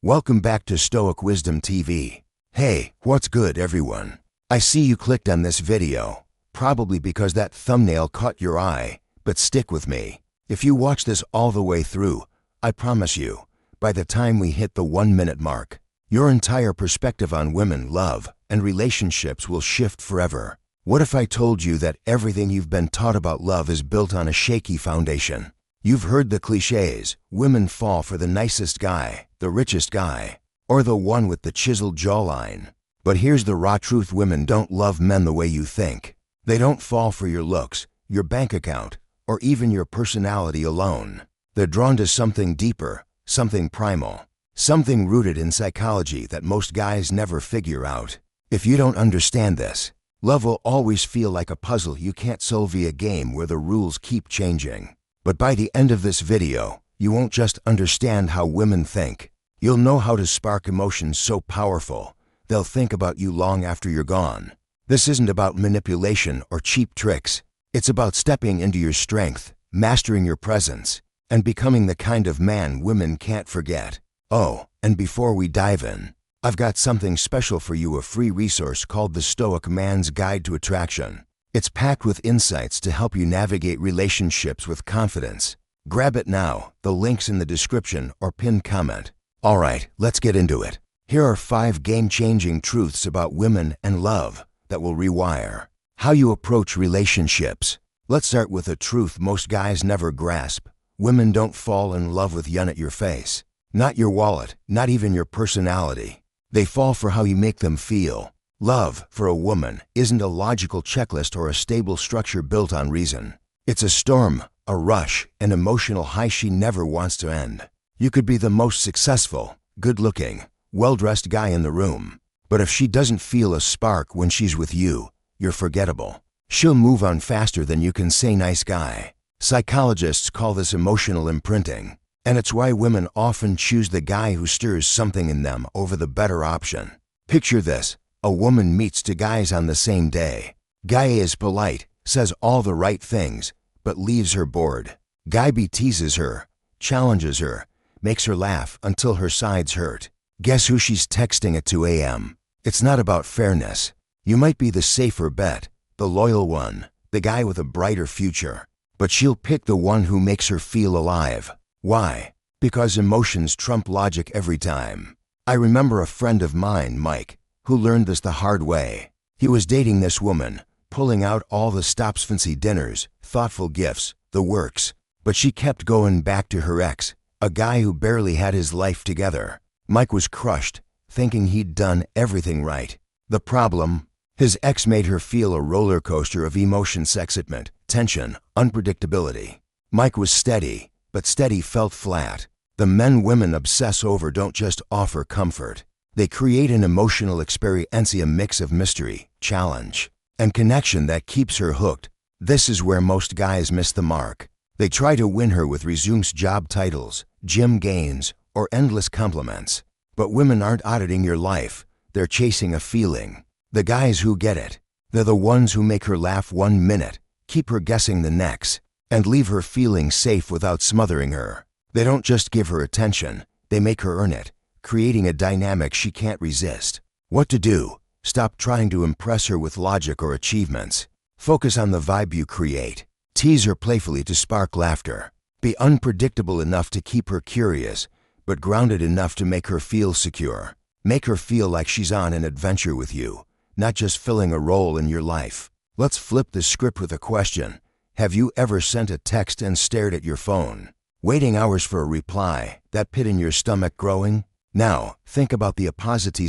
Welcome back to Stoic Wisdom TV. Hey, what's good everyone? I see you clicked on this video, probably because that thumbnail caught your eye, but stick with me. If you watch this all the way through, I promise you, by the time we hit the 1-minute mark, your entire perspective on women, love, and relationships will shift forever. What if I told you that everything you've been taught about love is built on a shaky foundation? You've heard the cliches, women fall for the nicest guy, the richest guy, or the one with the chiseled jawline. But here's the raw truth: women don't love men the way you think. They don't fall for your looks, your bank account, or even your personality alone. They're drawn to something deeper, something primal, something rooted in psychology that most guys never figure out. If you don't understand this, love will always feel like a puzzle you can't solve via a game where the rules keep changing. But by the end of this video, you won't just understand how women think. You'll know how to spark emotions so powerful, they'll think about you long after you're gone. This isn't about manipulation or cheap tricks. It's about stepping into your strength, mastering your presence, and becoming the kind of man women can't forget. Oh, and before we dive in, I've got something special for you, a free resource called The Stoic Man's Guide to Attraction. It's packed with insights to help you navigate relationships with confidence. Grab it now, the link's in the description or pinned comment. Alright, let's get into it. Here are 5 game-changing truths about women and love that will rewire how you approach relationships. Let's start with a truth most guys never grasp. Women don't fall in love with you at your face. Not your wallet, not even your personality. They fall for how you make them feel. Love, for a woman, isn't a logical checklist or a stable structure built on reason. It's a storm, a rush, an emotional high she never wants to end. You could be the most successful, good-looking, well-dressed guy in the room, but if she doesn't feel a spark when she's with you, you're forgettable. She'll move on faster than you can say nice guy. Psychologists call this emotional imprinting, and it's why women often choose the guy who stirs something in them over the better option. Picture this. A woman meets 2 guys on the same day. Guy A is polite, says all the right things, but leaves her bored. Guy B teases her, challenges her, makes her laugh until her sides hurt. Guess who she's texting at 2 a.m.? It's not about fairness. You might be the safer bet, the loyal one, the guy with a brighter future. But she'll pick the one who makes her feel alive. Why? Because emotions trump logic every time. I remember a friend of mine, Mike, who learned this the hard way. He was dating this woman, pulling out all the stops, fancy dinners, thoughtful gifts, the works. But she kept going back to her ex, a guy who barely had his life together. Mike was crushed, thinking he'd done everything right. The problem? His ex made her feel a roller coaster of emotions, excitement, tension, unpredictability. Mike was steady, but steady felt flat. The men women obsess over don't just offer comfort. They create an emotional experience, a mix of mystery, challenge, and connection that keeps her hooked. This is where most guys miss the mark. They try to win her with resumes, job titles, gym gains, or endless compliments. But women aren't auditing your life, they're chasing a feeling. The guys who get it, they're the ones who make her laugh 1 minute, keep her guessing the next, and leave her feeling safe without smothering her. They don't just give her attention, they make her earn it, creating a dynamic she can't resist. What to do? Stop trying to impress her with logic or achievements. Focus on the vibe you create. Tease her playfully to spark laughter. Be unpredictable enough to keep her curious, but grounded enough to make her feel secure. Make her feel like she's on an adventure with you, not just filling a role in your life. Let's flip the script with a question. Have you ever sent a text and stared at your phone, waiting hours for a reply, that pit in your stomach growing? Now, think about the opposites.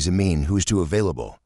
Who's too available,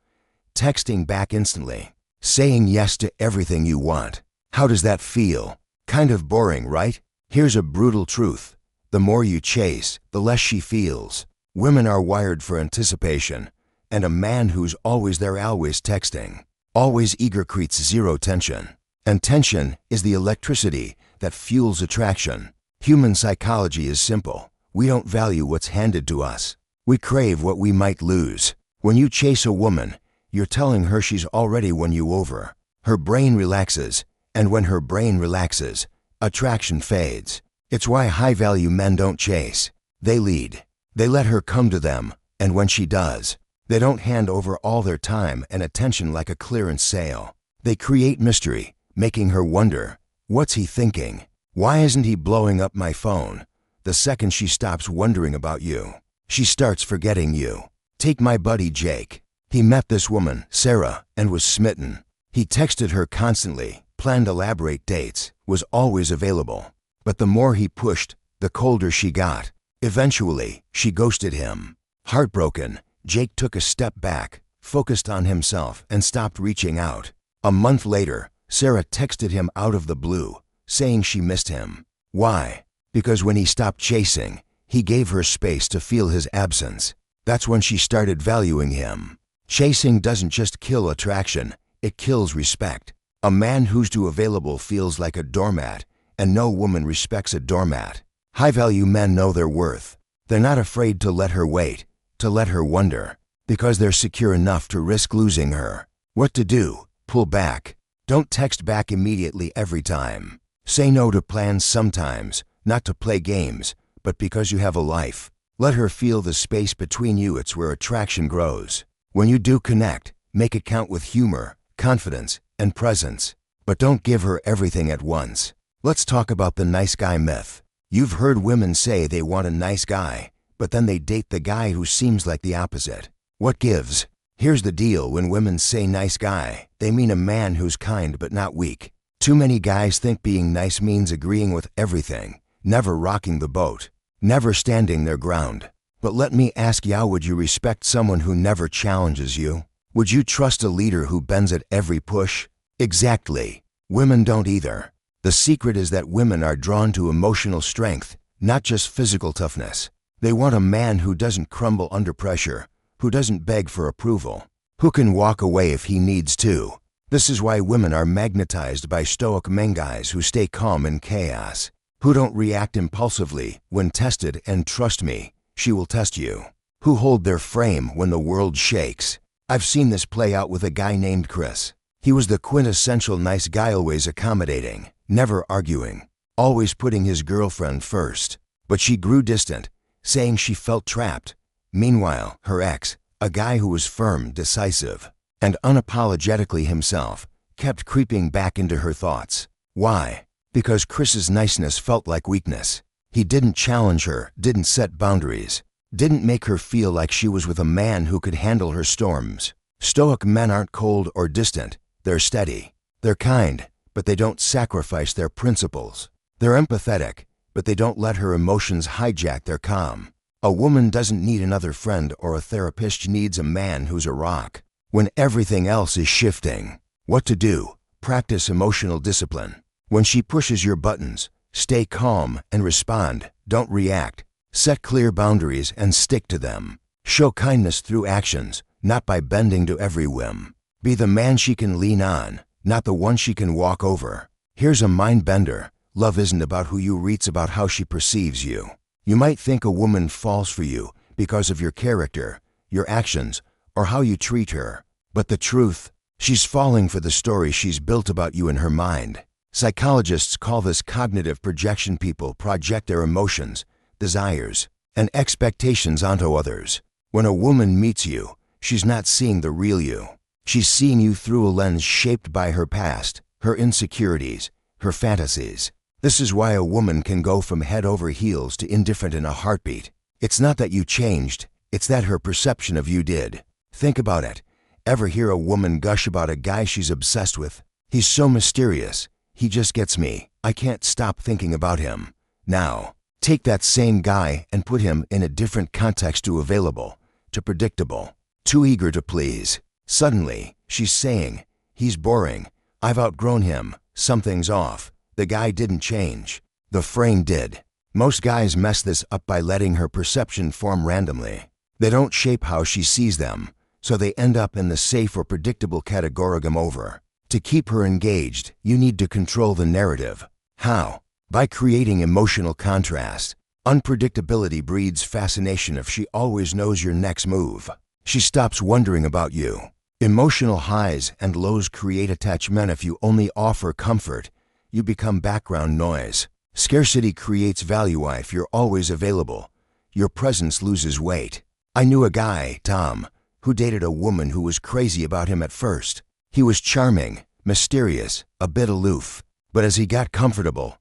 texting back instantly, saying yes to everything you want. How does that feel? Kind of boring, right? Here's a brutal truth. The more you chase, the less she feels. Women are wired for anticipation, and a man who's always there, always texting, always eager, creates zero tension. And tension is the electricity that fuels attraction. Human psychology is simple. We don't value what's handed to us. We crave what we might lose. When you chase a woman, you're telling her she's already won you over. Her brain relaxes, and when her brain relaxes, attraction fades. It's why high-value men don't chase. They lead. They let her come to them, and when she does, they don't hand over all their time and attention like a clearance sale. They create mystery, making her wonder, what's he thinking? Why isn't he blowing up my phone? The second she stops wondering about you, she starts forgetting you. Take my buddy Jake. He met this woman, Sarah, and was smitten. He texted her constantly, planned elaborate dates, was always available. But the more he pushed, the colder she got. Eventually, she ghosted him. Heartbroken, Jake took a step back, focused on himself, and stopped reaching out. A month later, Sarah texted him out of the blue, saying she missed him. Why? Because when he stopped chasing, he gave her space to feel his absence. That's when she started valuing him. Chasing doesn't just kill attraction, it kills respect. A man who's too available feels like a doormat, and no woman respects a doormat. High-value men know their worth. They're not afraid to let her wait, to let her wonder, because they're secure enough to risk losing her. What to do? Pull back. Don't text back immediately every time. Say no to plans sometimes, not to play games, but because you have a life. Let her feel the space between you. It's where attraction grows. When you do connect, make it count with humor, confidence, and presence. But don't give her everything at once. Let's talk about the nice guy myth. You've heard women say they want a nice guy, but then they date the guy who seems like the opposite. What gives? Here's the deal. When women say nice guy, they mean a man who's kind but not weak. Too many guys think being nice means agreeing with everything, never rocking the boat, never standing their ground. But let me ask you, how would you respect someone who never challenges you? Would you trust a leader who bends at every push? Exactly. Women don't either. The secret is that women are drawn to emotional strength, not just physical toughness. They want a man who doesn't crumble under pressure, who doesn't beg for approval, who can walk away if he needs to. This is why women are magnetized by Stoic men, guys who stay calm in chaos, who don't react impulsively when tested, and trust me, she will test you, who hold their frame when the world shakes. I've seen this play out with a guy named Chris. He was the quintessential nice guy, always accommodating, never arguing, always putting his girlfriend first. But she grew distant, saying she felt trapped. Meanwhile, her ex, a guy who was firm, decisive, and unapologetically himself, kept creeping back into her thoughts. Why? Because Chris's niceness felt like weakness. He didn't challenge her, didn't set boundaries, didn't make her feel like she was with a man who could handle her storms. Stoic men aren't cold or distant. They're steady. They're kind, but they don't sacrifice their principles. They're empathetic, but they don't let her emotions hijack their calm. A woman doesn't need another friend or a therapist. She needs a man who's a rock. When everything else is shifting, what to do? Practice emotional discipline. When she pushes your buttons, stay calm and respond. Don't react. Set clear boundaries and stick to them. Show kindness through actions, not by bending to every whim. Be the man she can lean on, not the one she can walk over. Here's a mind bender. Love isn't about who you reach, about how she perceives you. You might think a woman falls for you because of your character, your actions, or how you treat her. But the truth, she's falling for the story she's built about you in her mind. Psychologists call this cognitive projection. People project their emotions, desires, and expectations onto others. When a woman meets you, she's not seeing the real you. She's seeing you through a lens shaped by her past, her insecurities, her fantasies. This is why a woman can go from head over heels to indifferent in a heartbeat. It's not that you changed, it's that her perception of you did. Think about it. Ever hear a woman gush about a guy she's obsessed with? He's so mysterious. He just gets me. I can't stop thinking about him. Now, take that same guy and put him in a different context. Too available, too predictable, too eager to please. Suddenly, she's saying, he's boring. I've outgrown him. Something's off. The guy didn't change. The frame did. Most guys mess this up by letting her perception form randomly. They don't shape how she sees them, so they end up in the safe or predictable category. Over. To keep her engaged, you need to control the narrative. How? By creating emotional contrast. Unpredictability breeds fascination. If she always knows your next move, she stops wondering about you. Emotional highs and lows create attachment. If you only offer comfort, you become background noise. Scarcity creates value. If you're always available, your presence loses weight. I knew a guy, Tom, who dated a woman who was crazy about him at first. He was charming, mysterious, a bit aloof. But as he got comfortable,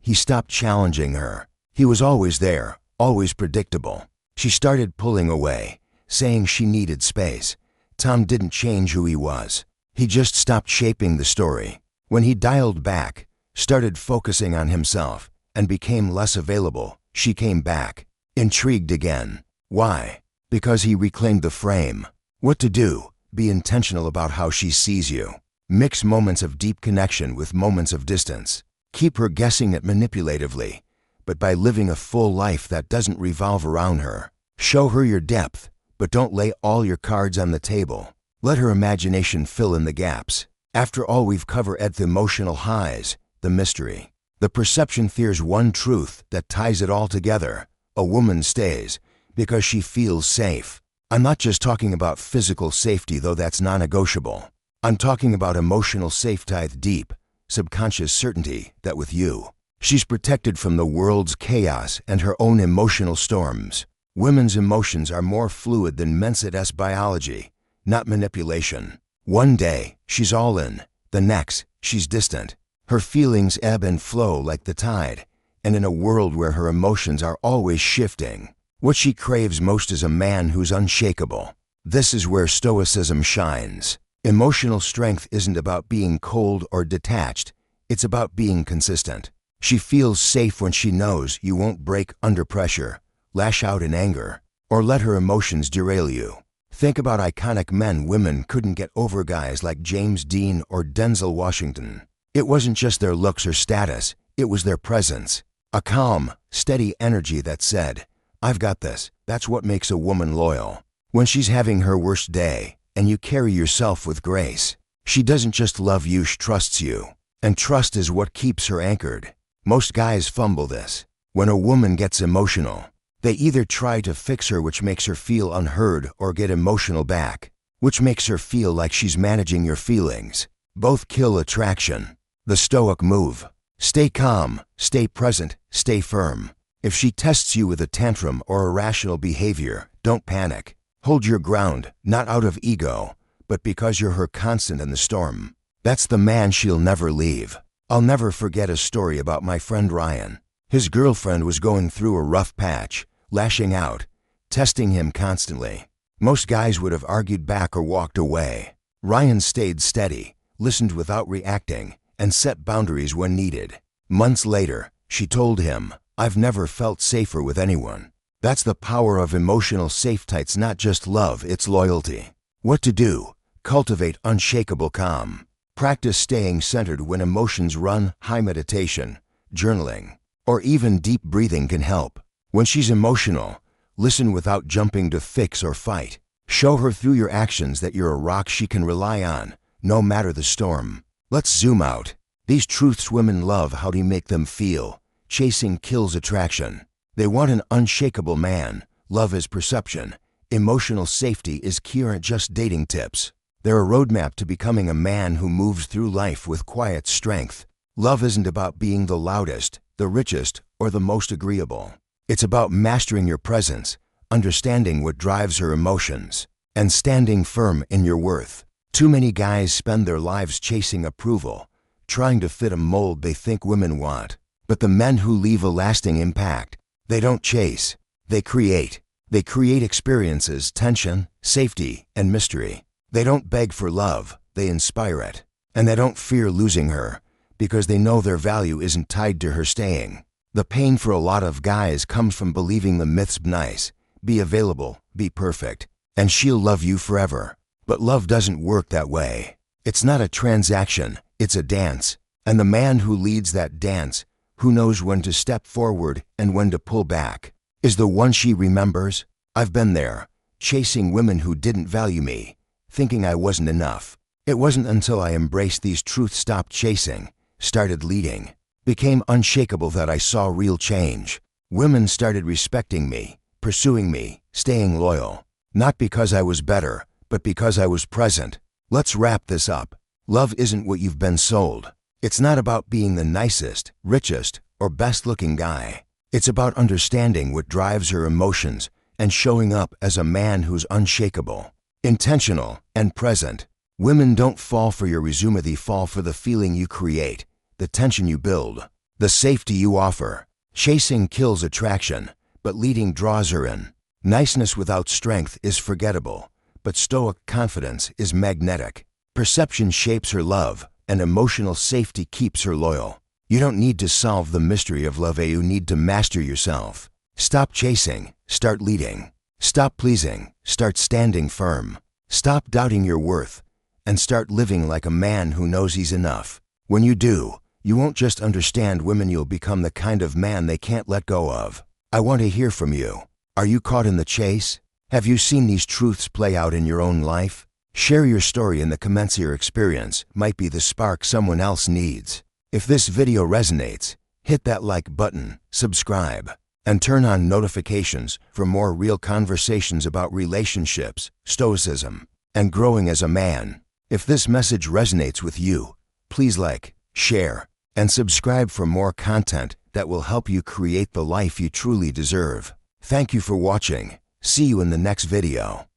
he stopped challenging her. He was always there, always predictable. She started pulling away, saying she needed space. Tom didn't change who he was. He just stopped shaping the story. When he dialed back, started focusing on himself, and became less available, she came back, intrigued again. Why? Because he reclaimed the frame. What to do? Be intentional about how she sees you. Mix moments of deep connection with moments of distance. Keep her guessing it manipulatively, but by living a full life that doesn't revolve around her. Show her your depth, but don't lay all your cards on the table. Let her imagination fill in the gaps. After all, we've covered the emotional highs, the mystery. The perception. There's one truth that ties it all together. A woman stays because she feels safe. I'm not just talking about physical safety, though that's non-negotiable. I'm talking about emotional safety, deep, subconscious certainty that with you, she's protected from the world's chaos and her own emotional storms. Women's emotions are more fluid than men's biology, not manipulation. One day, she's all in. The next, she's distant. Her feelings ebb and flow like the tide, and in a world where her emotions are always shifting, what she craves most is a man who's unshakable. This is where Stoicism shines. Emotional strength isn't about being cold or detached. It's about being consistent. She feels safe when she knows you won't break under pressure, lash out in anger, or let her emotions derail you. Think about iconic men. Women couldn't get over guys like James Dean or Denzel Washington. It wasn't just their looks or status, it was their presence. A calm, steady energy that said, "I've got this." That's what makes a woman loyal. When she's having her worst day, and you carry yourself with grace, she doesn't just love you, she trusts you. And trust is what keeps her anchored. Most guys fumble this. When a woman gets emotional, they either try to fix her, which makes her feel unheard, or get emotional back, which makes her feel like she's managing your feelings. Both kill attraction. The Stoic move: stay calm, stay present, stay firm. If she tests you with a tantrum or irrational behavior, don't panic. Hold your ground, not out of ego, but because you're her constant in the storm. That's the man she'll never leave. I'll never forget a story about my friend Ryan. His girlfriend was going through a rough patch, lashing out, testing him constantly. Most guys would have argued back or walked away. Ryan stayed steady, listened without reacting, and set boundaries when needed. Months later, she told him, "I've never felt safer with anyone." That's the power of emotional safety. It's not just love, it's loyalty. What to do? Cultivate unshakable calm. Practice staying centered when emotions run high. Meditation, journaling, or even deep breathing can help. When she's emotional, listen without jumping to fix or fight. Show her through your actions that you're a rock she can rely on, no matter the storm. Let's zoom out. These truths women love how to make them feel. Chasing kills attraction. They want an unshakable man. Love is perception. Emotional safety is key. Aren't just dating tips. They're a roadmap to becoming a man who moves through life with quiet strength. Love isn't about being the loudest, the richest, or the most agreeable. It's about mastering your presence, understanding what drives her emotions, and standing firm in your worth. Too many guys spend their lives chasing approval, trying to fit a mold they think women want. But the men who leave a lasting impact, they don't chase, they create. They create experiences, tension, safety, and mystery. They don't beg for love, they inspire it. And they don't fear losing her, because they know their value isn't tied to her staying. The pain for a lot of guys comes from believing the myths: nice, be available, be perfect, and she'll love you forever. But love doesn't work that way. It's not a transaction, it's a dance. And the man who leads that dance, who knows when to step forward and when to pull back, is the one she remembers. I've been there, chasing women who didn't value me, thinking I wasn't enough. It wasn't until I embraced these truths, stopped chasing, started leading, became unshakable, that I saw real change. Women started respecting me, pursuing me, staying loyal. Not because I was better, but because I was present. Let's wrap this up. Love isn't what you've been sold. It's not about being the nicest, richest, or best-looking guy. It's about understanding what drives her emotions and showing up as a man who's unshakable, intentional, and present. Women don't fall for your resume, they fall for the feeling you create, the tension you build, the safety you offer. Chasing kills attraction, but leading draws her in. Niceness without strength is forgettable, but stoic confidence is magnetic. Perception shapes her love, and emotional safety keeps her loyal. You don't need to solve the mystery of love, you need to master yourself. Stop chasing, start leading. Stop pleasing, start standing firm. Stop doubting your worth, and start living like a man who knows he's enough. When you do, you won't just understand women, you'll become the kind of man they can't let go of. I want to hear from you. Are you caught in the chase? Have you seen these truths play out in your own life? Share your story in the comments. Your experience might be the spark someone else needs. If this video resonates, hit that like button, subscribe, and turn on notifications for more real conversations about relationships, stoicism, and growing as a man. If this message resonates with you, please like, share, and subscribe for more content that will help you create the life you truly deserve. Thank you for watching. See you in the next video.